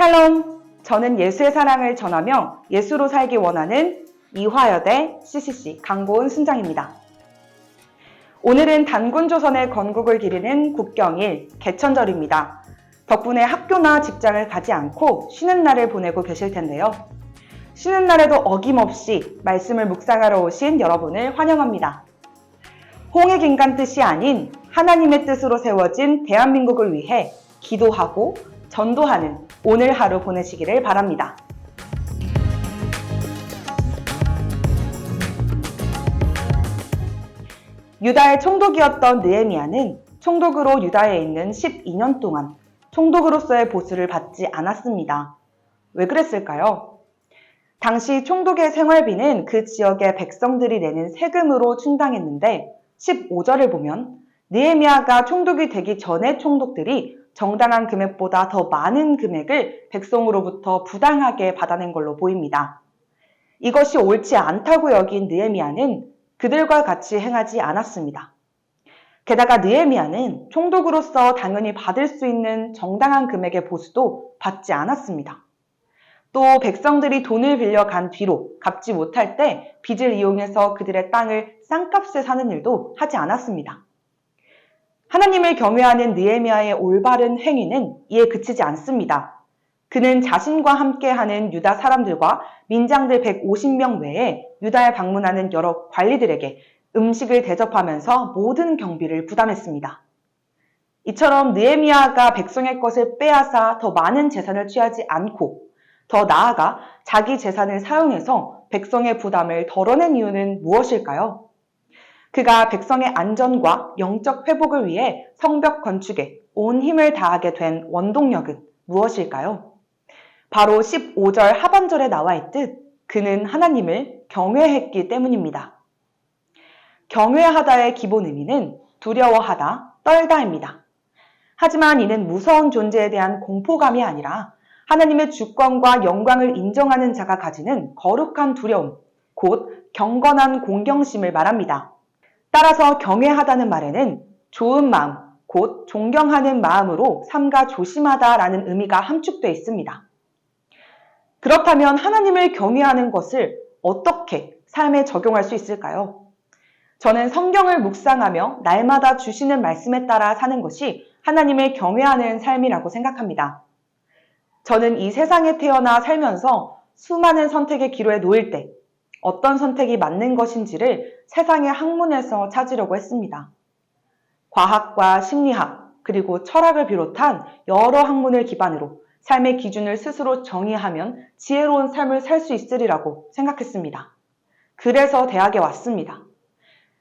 샬롬! 저는 예수의 사랑을 전하며 예수로 살기 원하는 이화여대 CCC 강고은 순장입니다. 오늘은 단군조선의 건국을 기리는 국경일 개천절입니다. 덕분에 학교나 직장을 가지 않고 쉬는 날을 보내고 계실 텐데요. 쉬는 날에도 어김없이 말씀을 묵상하러 오신 여러분을 환영합니다. 홍해 긴간 뜻이 아닌 하나님의 뜻으로 세워진 대한민국을 위해 기도하고 전도하는 오늘 하루 보내시기를 바랍니다. 유다의 총독이었던 느헤미야는 총독으로 유다에 있는 12년 동안 총독으로서의 보수를 받지 않았습니다. 왜 그랬을까요? 당시 총독의 생활비는 그 지역의 백성들이 내는 세금으로 충당했는데 15절을 보면 느헤미야가 총독이 되기 전에 총독들이 정당한 금액보다 더 많은 금액을 백성으로부터 부당하게 받아낸 걸로 보입니다. 이것이 옳지 않다고 여긴 느헤미야는 그들과 같이 행하지 않았습니다. 게다가 느헤미야는 총독으로서 당연히 받을 수 있는 정당한 금액의 보수도 받지 않았습니다. 또 백성들이 돈을 빌려 간 뒤로 갚지 못할 때 빚을 이용해서 그들의 땅을 싼값에 사는 일도 하지 않았습니다. 하나님을 경외하는 느헤미야의 올바른 행위는 이에 그치지 않습니다. 그는 자신과 함께하는 유다 사람들과 민장들 150명 외에 유다에 방문하는 여러 관리들에게 음식을 대접하면서 모든 경비를 부담했습니다. 이처럼 느헤미야가 백성의 것을 빼앗아 더 많은 재산을 취하지 않고 더 나아가 자기 재산을 사용해서 백성의 부담을 덜어낸 이유는 무엇일까요? 그가 백성의 안전과 영적 회복을 위해 성벽 건축에 온 힘을 다하게 된 원동력은 무엇일까요? 바로 15절 하반절에 나와 있듯 그는 하나님을 경외했기 때문입니다. 경외하다의 기본 의미는 두려워하다, 떨다입니다. 하지만 이는 무서운 존재에 대한 공포감이 아니라 하나님의 주권과 영광을 인정하는 자가 가지는 거룩한 두려움, 곧 경건한 공경심을 말합니다. 따라서 경외하다는 말에는 좋은 마음, 곧 존경하는 마음으로 삼가 조심하다라는 의미가 함축되어 있습니다. 그렇다면 하나님을 경외하는 것을 어떻게 삶에 적용할 수 있을까요? 저는 성경을 묵상하며 날마다 주시는 말씀에 따라 사는 것이 하나님을 경외하는 삶이라고 생각합니다. 저는 이 세상에 태어나 살면서 수많은 선택의 기로에 놓일 때 어떤 선택이 맞는 것인지를 세상의 학문에서 찾으려고 했습니다. 과학과 심리학, 그리고 철학을 비롯한 여러 학문을 기반으로 삶의 기준을 스스로 정의하면 지혜로운 삶을 살 수 있으리라고 생각했습니다. 그래서 대학에 왔습니다.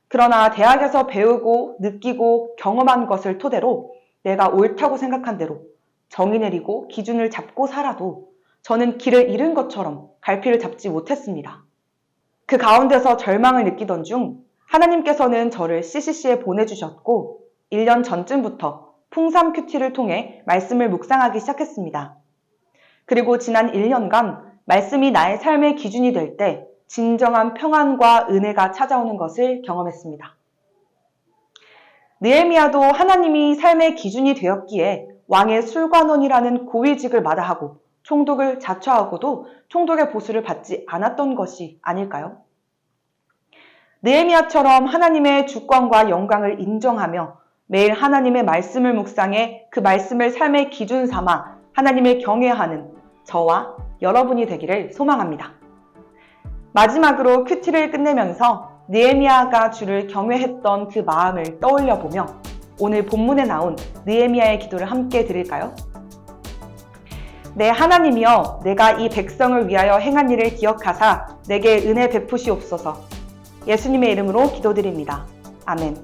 그러나 대학에서 배우고 느끼고 경험한 것을 토대로 내가 옳다고 생각한 대로 정의 내리고 기준을 잡고 살아도 저는 길을 잃은 것처럼 갈피를 잡지 못했습니다. 그 가운데서 절망을 느끼던 중 하나님께서는 저를 CCC에 보내주셨고 1년 전쯤부터 풍삼 큐티를 통해 말씀을 묵상하기 시작했습니다. 그리고 지난 1년간 말씀이 나의 삶의 기준이 될 때 진정한 평안과 은혜가 찾아오는 것을 경험했습니다. 느헤미야도 하나님이 삶의 기준이 되었기에 왕의 술관원이라는 고위직을 마다하고 총독을 자처하고도 총독의 보수를 받지 않았던 것이 아닐까요? 느헤미야처럼 하나님의 주권과 영광을 인정하며 매일 하나님의 말씀을 묵상해 그 말씀을 삶의 기준 삼아 하나님을 경외하는 저와 여러분이 되기를 소망합니다. 마지막으로 큐티를 끝내면서 느헤미야가 주를 경외했던 그 마음을 떠올려 보며 오늘 본문에 나온 느헤미야의 기도를 함께 드릴까요? 네, 하나님이여, 내가 이 백성을 위하여 행한 일을 기억하사 내게 은혜 베푸시옵소서. 예수님의 이름으로 기도드립니다. 아멘.